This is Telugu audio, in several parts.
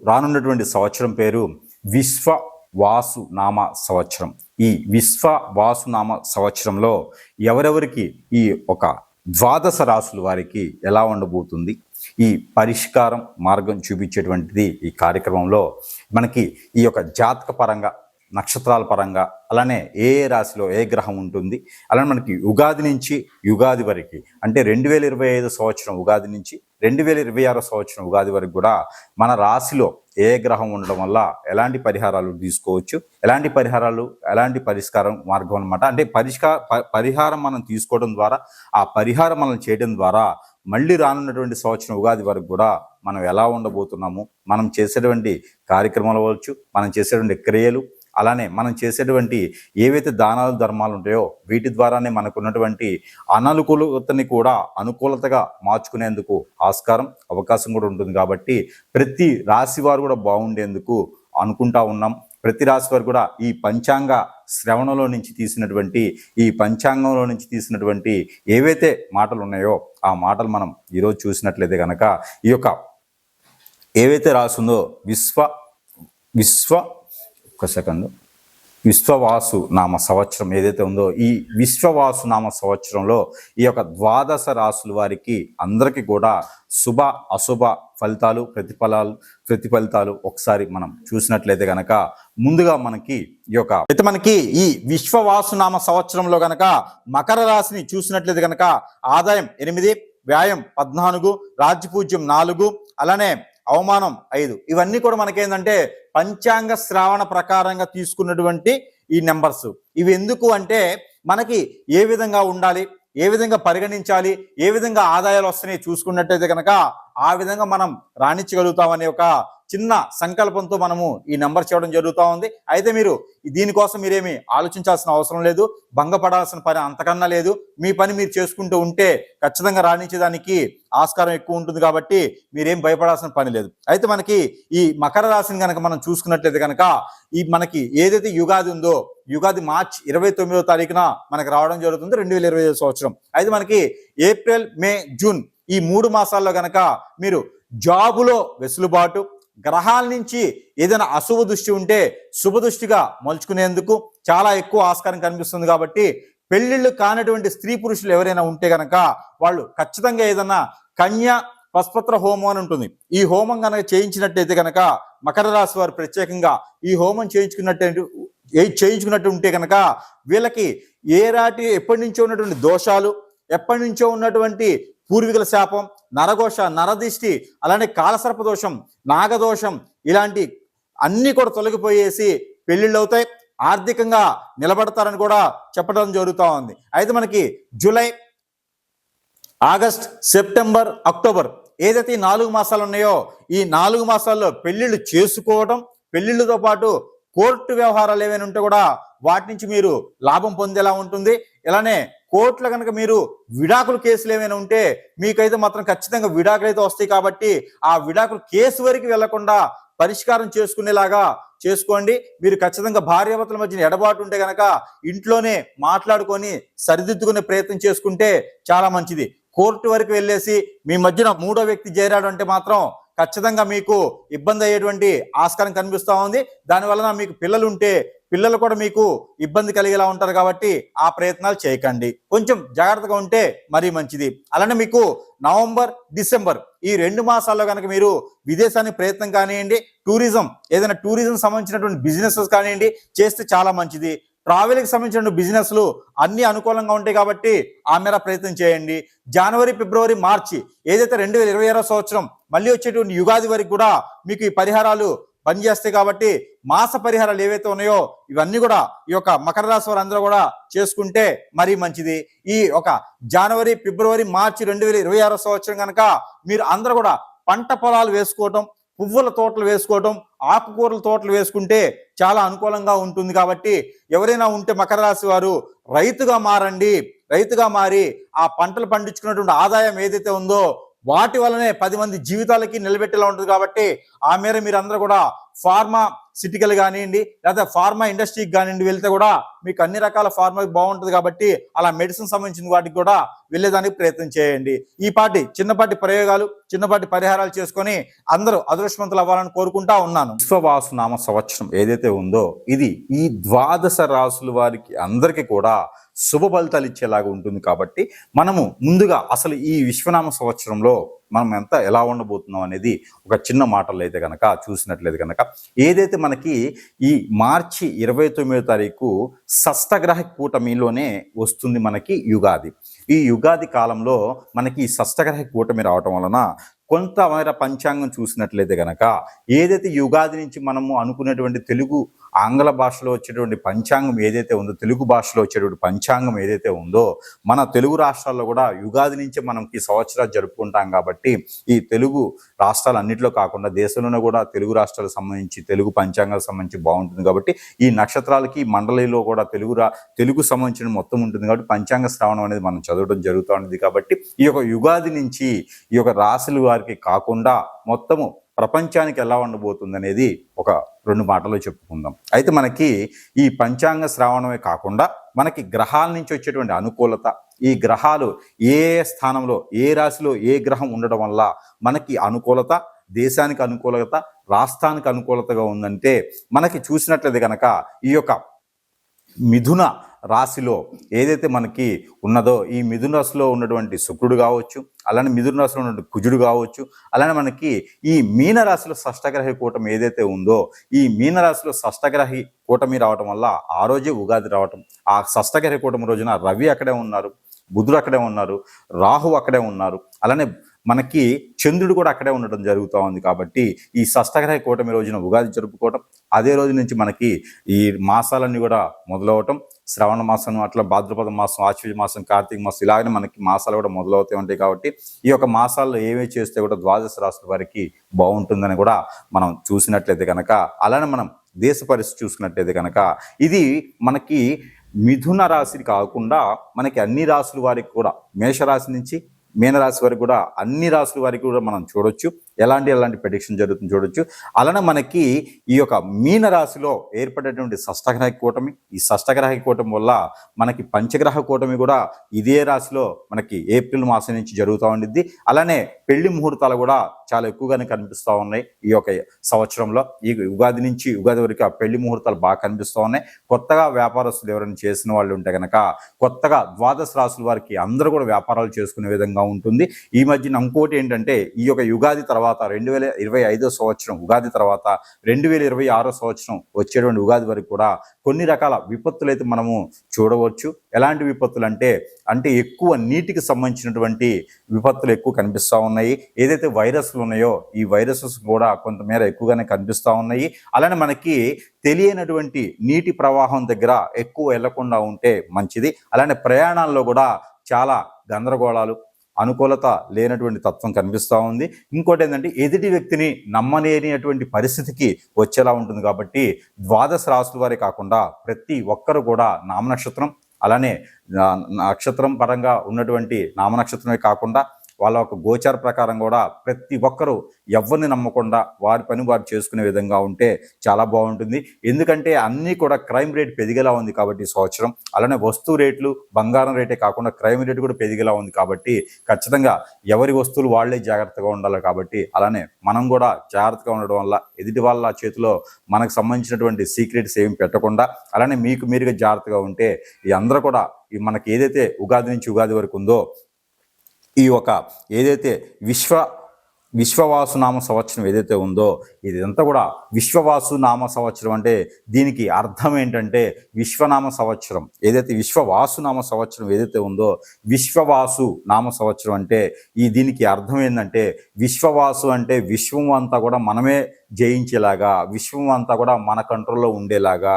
రానున్నటువంటి సంవత్సరం పేరు విశ్వవాసు నామ సంవత్సరం. ఈ విశ్వవాసు నామ సంవత్సరంలో ఎవరెవరికి ఈ ఒక ద్వాదశ రాసుల వారికి ఎలా ఉండబోతుంది, ఈ పరిష్కారం మార్గం చూపించేటువంటిది ఈ కార్యక్రమంలో మనకి ఈ యొక్క జాతక పరంగా, నక్షత్రాల పరంగా, అలానే ఏ రాశిలో ఏ గ్రహం ఉంటుంది, అలానే మనకి ఉగాది నుంచి యుగాది వరకు, అంటే 2025 సంవత్సరం ఉగాది నుంచి 2026 సంవత్సరం ఉగాది వరకు కూడా మన రాశిలో ఏ గ్రహం ఉండడం వల్ల ఎలాంటి పరిహారాలు తీసుకోవచ్చు, ఎలాంటి పరిష్కారం మార్గం అనమాట. అంటే పరిహారం మనం తీసుకోవడం ద్వారా, ఆ పరిహారం మనం చేయడం ద్వారా మళ్ళీ రానున్నటువంటి సంవత్సరం ఉగాది వరకు కూడా మనం ఎలా ఉండబోతున్నాము, మనం చేసేటువంటి కార్యక్రమాలు అవ్వచ్చు, మనం చేసేటువంటి క్రియలు, అలానే మనం చేసేటువంటి ఏవైతే దానాలు ధర్మాలు ఉంటాయో వీటి ద్వారానే మనకున్నటువంటి అననుకూలతని కూడా అనుకూలతగా మార్చుకునేందుకు అవకాశం కూడా ఉంటుంది. కాబట్టి ప్రతి రాశి వారు కూడా బాగుండేందుకు అనుకుంటా ఉన్నాం. ప్రతి రాశి వారు కూడా ఈ పంచాంగ శ్రవణంలో నుంచి తీసినటువంటి ఏవైతే మాటలు ఉన్నాయో ఆ మాటలు మనం ఈరోజు చూసినట్లయితే కనుక ఈ యొక్క ఏవైతే రాసిందో విశ్వవాసు నామ సంవత్సరం ఏదైతే ఉందో, ఈ విశ్వవాసు నామ సంవత్సరంలో ఈ యొక్క ద్వాదశ రాసుల వారికి అందరికీ కూడా శుభ అశుభ ఫలితాలు, ప్రతిఫలితాలు ఒకసారి మనం చూసినట్లయితే కనుక ముందుగా మనకి ఈ విశ్వవాసు నామ సంవత్సరంలో కనుక మకర రాశిని చూసినట్లయితే కనుక ఆదాయం 8, వ్యయం 14, రాజ్యపూజ్యం 4, అలానే అవమానం 5. ఇవన్నీ కూడా మనకేంటంటే పంచాంగ శ్రావణ ప్రకారంగా తీసుకున్నటువంటి ఈ నెంబర్స్. ఇవి ఎందుకు అంటే మనకి ఏ విధంగా ఉండాలి, ఏ విధంగా పరిగణించాలి, ఏ విధంగా ఆదాయాలు వస్తున్నాయి చూసుకున్నట్టయితే కనుక ఆ విధంగా మనం రాణించగలుగుతామనే ఒక చిన్న సంకల్పంతో మనము ఈ నెంబర్ చేయడం జరుగుతూ ఉంది. అయితే మీరు దీనికోసం మీరేమి ఆలోచించాల్సిన అవసరం లేదు, భంగపడాల్సిన పని అంతకన్నా లేదు. మీ పని మీరు చేసుకుంటూ ఉంటే ఖచ్చితంగా రాణించేదానికి ఆస్కారం ఎక్కువ ఉంటుంది. కాబట్టి మీరేం భయపడాల్సిన పని లేదు. అయితే మనకి ఈ మకర రాశిని కనుక మనం చూసుకున్నట్లయితే కనుక ఈ మనకి ఏదైతే యుగాది ఉందో, యుగాది మార్చి 29వ తారీఖున మనకి రావడం జరుగుతుంది 2025 సంవత్సరం. అయితే మనకి ఏప్రిల్, మే, జూన్ ఈ 3 మాసాల్లో కనుక మీరు జాబులో వెసులుబాటు, గ్రహాల నుంచి ఏదైనా అశుభ దృష్టి ఉంటే శుభ దృష్టిగా మలుచుకునేందుకు చాలా ఎక్కువ ఆస్కారం కనిపిస్తుంది. కాబట్టి పెళ్లిళ్ళు కానటువంటి స్త్రీ పురుషులు ఎవరైనా ఉంటే కనుక వాళ్ళు ఖచ్చితంగా ఏదైనా కన్య పస్పత్ర హోమం అని ఉంటుంది. ఈ హోమం కనుక చేయించినట్టయితే కనుక మకర రాశి వారు ప్రత్యేకంగా ఈ హోమం చేయించుకున్నట్టు ఉంటే కనుక వీళ్ళకి ఎప్పటి నుంచో ఉన్నటువంటి దోషాలు, ఎప్పటి నుంచో ఉన్నటువంటి పూర్వీకుల శాపం, నరఘోష, నరదిష్టి, అలానే కాలసర్ప దోషం, నాగదోషం, ఇలాంటి అన్నీ కూడా తొలగిపోయేసి పెళ్లిళ్ళు అవుతాయి, ఆర్థికంగా నిలబడతారని కూడా చెప్పడం జరుగుతూ ఉంది. అయితే మనకి జూలై, ఆగస్ట్, సెప్టెంబర్, అక్టోబర్ ఏదైతే ఈ 4 మాసాలు ఉన్నాయో ఈ 4 మాసాల్లో పెళ్లిళ్ళు చేసుకోవడం, పెళ్లిళ్ళతో పాటు కోర్టు వ్యవహారాలు ఏమైనా ఉంటే కూడా వాటి నుంచి మీరు లాభం పొందేలా ఉంటుంది. ఇలానే కోర్టులో కనుక మీరు విడాకుల కేసులు ఏమైనా ఉంటే మీకైతే మాత్రం ఖచ్చితంగా విడాకులు అయితే వస్తాయి. కాబట్టి ఆ విడాకుల కేసు వరకు వెళ్లకుండా పరిష్కారం చేసుకునేలాగా చేసుకోండి. మీరు ఖచ్చితంగా భార్యాభర్తల మధ్యన ఎడబాటు ఉంటే కనుక ఇంట్లోనే మాట్లాడుకొని సరిదిద్దుకునే ప్రయత్నం చేసుకుంటే చాలా మంచిది. కోర్టు వరకు వెళ్ళేసి మీ మధ్యన 3వ వ్యక్తి చేరాడు అంటే మాత్రం ఖచ్చితంగా మీకు ఇబ్బంది అయ్యేటువంటి ఆస్కారం కనిపిస్తూ ఉంది. దానివలన మీకు పిల్లలు ఉంటే పిల్లలు కూడా మీకు ఇబ్బంది కలిగేలా ఉంటారు. కాబట్టి ఆ ప్రయత్నాలు చేయకండి, కొంచెం జాగ్రత్తగా ఉంటే మరీ మంచిది. అలానే మీకు నవంబర్, డిసెంబర్ ఈ 2 మాసాల్లో కనుక మీరు విదేశానికి ప్రయత్నం కానివ్వండి, ఏదైనా టూరిజం సంబంధించినటువంటి బిజినెస్ కానివ్వండి చేస్తే చాలా మంచిది. ట్రావెల్కి సంబంధించిన బిజినెస్లు అన్ని అనుకూలంగా ఉంటాయి. కాబట్టి ఆ మేర ప్రయత్నం చేయండి. జనవరి, ఫిబ్రవరి, మార్చి ఏదైతే 2026 సంవత్సరం మళ్ళీ వచ్చేటువంటి యుగాది వరకు కూడా మీకు ఈ పరిహారాలు పనిచేస్తాయి. కాబట్టి మాస పరిహారాలు ఏవైతే ఉన్నాయో ఇవన్నీ కూడా ఈ యొక్క మకర రాశి వారు అందరూ కూడా చేసుకుంటే మరీ మంచిది. ఈ ఒక జనవరి, ఫిబ్రవరి, మార్చి 2026 సంవత్సరం కనుక మీరు అందరూ కూడా పంట పొలాలు వేసుకోవటం, పువ్వుల తోటలు వేసుకోవటం, ఆకుకూరల తోటలు వేసుకుంటే చాలా అనుకూలంగా ఉంటుంది. కాబట్టి ఎవరైనా ఉంటే మకర రాశి వారు రైతుగా మారండి. రైతుగా మారి ఆ పంటలు పండించుకున్నటువంటి ఆదాయం ఏదైతే ఉందో వాటి వల్లనే 10 మంది జీవితాలకి నిలబెట్టేలా ఉంటుంది. కాబట్టి ఆ మేర మీరందరూ కూడా ఫార్మా సిటికల్ కానివ్వండి, లేదా ఫార్మా ఇండస్ట్రీకి కానివ్వండి వెళ్తే కూడా మీకు అన్ని రకాల ఫార్మర్ బాగుంటుంది కాబట్టి అలా మెడిసిన్ సంబంధించిన వాటికి కూడా వెళ్ళేదానికి ప్రయత్నం చేయండి. ఈ పాటి చిన్నపాటి ప్రయోగాలు, చిన్నపాటి పరిహారాలు చేసుకొని అందరూ అదృష్టవంతులు అవ్వాలని కోరుకుంటా ఉన్నాను. విశ్వవాసు నామ సంవత్సరం ఏదైతే ఉందో ఇది ఈ ద్వాదశ రాసుల వారికి అందరికీ కూడా శుభ ఫలితాలు ఇచ్చేలాగా ఉంటుంది. కాబట్టి మనము ముందుగా అసలు ఈ విశ్వనామ సంవత్సరంలో మనం ఎలా ఉండబోతున్నాం అనేది ఒక చిన్న మాటలు అయితే కనుక చూసినట్లయితే కనుక ఏదైతే మనకి ఈ మార్చి 29వ తారీఖు షష్టగ్రహ కూటమిలోనే వస్తుంది మనకి యుగాది. ఈ యుగాది కాలంలో మనకి ఈ షష్టగ్రహ కూటమి రావటం వలన కొంతమేర పంచాంగం చూసినట్లయితే కనుక ఏదైతే యుగాది నుంచి మనము అనుకునేటువంటి తెలుగు ఆంగ్ల భాషలో వచ్చేటువంటి పంచాంగం ఏదైతే ఉందో, తెలుగు భాషలో వచ్చేటువంటి పంచాంగం ఏదైతే ఉందో, మన తెలుగు రాష్ట్రాల్లో కూడా యుగాది నుంచి మనకి సంవత్సరాలు జరుపుకుంటాం. కాబట్టి ఈ తెలుగు రాష్ట్రాలు అన్నింటిలో కాకుండా దేశంలోనే కూడా తెలుగు రాష్ట్రాలకు సంబంధించి తెలుగు పంచాంగాలకు సంబంధించి బాగుంటుంది. కాబట్టి ఈ నక్షత్రాలకి మండలిలో కూడా తెలుగు సంబంధించిన మొత్తం ఉంటుంది. కాబట్టి పంచాంగ శ్రావణం అనేది మనం చదవడం జరుగుతూ ఉంటుంది. కాబట్టి ఈ యొక్క యుగాది నుంచి ఈ యొక్క రాశుల వారికి కాకుండా మొత్తము ప్రపంచానికి ఎలా ఉండబోతుంది అనేది ఒక 2 మాటలు చెప్పుకుందాం. అయితే మనకి ఈ పంచాంగ శ్రావణమే కాకుండా మనకి గ్రహాల నుంచి వచ్చేటువంటి అనుకూలత, ఈ గ్రహాలు ఏ స్థానంలో ఏ రాశిలో ఏ గ్రహం ఉండడం వల్ల మనకి అనుకూలత, దేశానికి అనుకూలత, రాష్ట్రానికి అనుకూలతగా ఉందంటే మనకి చూసినట్లయితే కనుక ఈ యొక్క మిథున రాశిలో ఏదైతే మనకి ఉన్నదో ఈ మిథున రాశిలో ఉన్నటువంటి శుక్రుడు కావచ్చు, అలానే మిథున రాశిలో ఉన్నటువంటి కుజుడు కావచ్చు, అలానే మనకి ఈ మీన రాశిలో షష్టగ్రహ కూటమి ఏదైతే ఉందో ఈ మీన రాశిలో షష్టగ్రహ కూటమి రావటం వల్ల ఆ రోజే ఉగాది రావటం, ఆ షష్టగ్రహ కూటమి రోజున రవి అక్కడే ఉన్నారు, బుధుడు అక్కడే ఉన్నారు, రాహు అక్కడే ఉన్నారు, అలానే మనకి చంద్రుడు కూడా అక్కడే ఉండటం జరుగుతూ ఉంది. కాబట్టి ఈ షష్టగ్రహ కూటమి రోజున ఉగాది జరుపుకోవటం, అదే రోజు నుంచి మనకి ఈ మాసాలన్నీ కూడా మొదలవటం, శ్రవణ మాసం, అట్లా భాద్రపద మాసం, ఆశ్వీజ మాసం, కార్తీక మాసం, ఇలాగనే మనకి మాసాలు కూడా మొదలవుతూ ఉంటాయి. కాబట్టి ఈ యొక్క మాసాల్లో ఏమేమి చేస్తే కూడా ద్వాదశ రాశుల వారికి బాగుంటుందని కూడా మనం చూసినట్లయితే కనుక, అలానే మనం దేశ పరిస్థితి చూసుకున్నట్లయితే కనుక ఇది మనకి మిథున రాశి కాకుండా మనకి అన్ని రాశుల వారికి కూడా, మేషరాశి నుంచి మీనరాశి వరకు కూడా అన్ని రాశుల వారికి కూడా మనం చూడొచ్చు, ఎలాంటి ప్రెడిక్షన్ జరుగుతుంది చూడొచ్చు. అలానే మనకి ఈ యొక్క మీన రాశిలో ఏర్పడేటువంటి షష్టగ్రహ కూటమి, ఈ షష్టగ్రహ కూటమి వల్ల మనకి పంచగ్రహ కూటమి కూడా ఇదే రాశిలో మనకి ఏప్రిల్ మాసం నుంచి జరుగుతూ ఉండిద్ది. అలానే పెళ్లి ముహూర్తాలు కూడా చాలా ఎక్కువగానే కనిపిస్తూ ఉన్నాయి ఈ యొక్క సంవత్సరంలో. ఈ ఉగాది నుంచి ఉగాది వరకు ఆ పెళ్లి ముహూర్తాలు బాగా కనిపిస్తూ ఉన్నాయి. కొత్తగా వ్యాపారస్తులు ఎవరైనా చేసిన వాళ్ళు ఉంటే కనుక కొత్తగా ద్వాదశ రాశుల వారికి అందరూ కూడా వ్యాపారాలు చేసుకునే విధంగా ఉంటుంది. ఈ మధ్యన ఇంకోటి ఏంటంటే ఈ యొక్క యుగాది తర్వాత 2025 సంవత్సరం ఉగాది తర్వాత 2026 సంవత్సరం వచ్చేటువంటి ఉగాది వరకు కూడా కొన్ని రకాల విపత్తులు అయితే మనము చూడవచ్చు. ఎలాంటి విపత్తులు అంటే ఎక్కువ నీటికి సంబంధించినటువంటి విపత్తులు ఎక్కువ కనిపిస్తూ ఉన్నాయి. ఏదైతే వైరస్లు ఉన్నాయో ఈ వైరసెస్ కూడా కొంతమేర ఎక్కువగానే కనిపిస్తూ ఉన్నాయి. అలానే మనకి తెలియనటువంటి నీటి ప్రవాహం దగ్గర ఎక్కువ వెళ్లకుండా ఉంటే మంచిది. అలానే ప్రయాణాల్లో కూడా చాలా గందరగోళాలు, అనుకూలత లేనటువంటి తత్వం కనిపిస్తూ ఉంది. ఇంకోటి ఏంటంటే ఎదుటి వ్యక్తిని నమ్మలేనిటువంటి పరిస్థితికి వచ్చేలా ఉంటుంది. కాబట్టి ద్వాదశ రాశుల వారే కాకుండా ప్రతి ఒక్కరు కూడా నామనక్షత్రం, అలానే నక్షత్రం పరంగా ఉన్నటువంటి నామనక్షత్రమే కాకుండా వాళ్ళ ఒక గోచార ప్రకారం కూడా ప్రతి ఒక్కరూ ఎవరిని నమ్మకుండా వారి పని వారు చేసుకునే విధంగా ఉంటే చాలా బాగుంటుంది. ఎందుకంటే అన్నీ కూడా క్రైమ్ రేట్ పెరిగేలా ఉంది కాబట్టి ఈ సంవత్సరం. అలానే వస్తువు రేట్లు, బంగారం రేటే కాకుండా క్రైమ్ రేట్ కూడా పెరిగేలా ఉంది. కాబట్టి ఖచ్చితంగా ఎవరి వస్తువులు వాళ్లే జాగ్రత్తగా ఉండాలి. కాబట్టి అలానే మనం కూడా జాగ్రత్తగా ఉండడం వల్ల ఎదుటి వాళ్ళ చేతిలో మనకు సంబంధించినటువంటి సీక్రెట్స్ ఏమి పెట్టకుండా, అలానే మీకు మీరుగా జాగ్రత్తగా ఉంటే ఈ అందరూ కూడా మనకి ఏదైతే ఉగాది నుంచి ఉగాది వరకు ఉందో ఈ ఒక ఏదైతే విశ్వవాసు నామ సంవత్సరం ఏదైతే ఉందో ఇదంతా కూడా విశ్వవాసు నామ సంవత్సరం అంటే దీనికి అర్థం ఏంటంటే విశ్వనామ సంవత్సరం ఏదైతే విశ్వవాసు నామ సంవత్సరం ఏదైతే ఉందో విశ్వవాసు నామ సంవత్సరం అంటే దీనికి అర్థం ఏంటంటే విశ్వవాసు అంటే విశ్వం అంతా కూడా మనమే జయించేలాగా, విశ్వం అంతా కూడా మన కంట్రోల్లో ఉండేలాగా,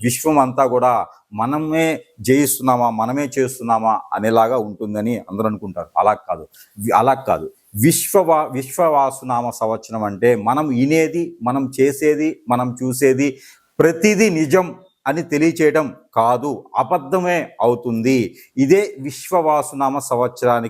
విశ్వం అంతా కూడా మనమే జయిస్తున్నామా మనమే చేస్తున్నామా అనేలాగా ఉంటుందని అందరూ అనుకుంటారు. అలా కాదు. విశ్వవాసునామ సంవత్సరం అంటే మనం వినేది, మనం చేసేది, మనం చూసేది ప్రతిదీ నిజం అని తెలియచేయడం కాదు, అబద్ధమే అవుతుంది. ఇదే విశ్వవాసునామ సంవత్సరానికి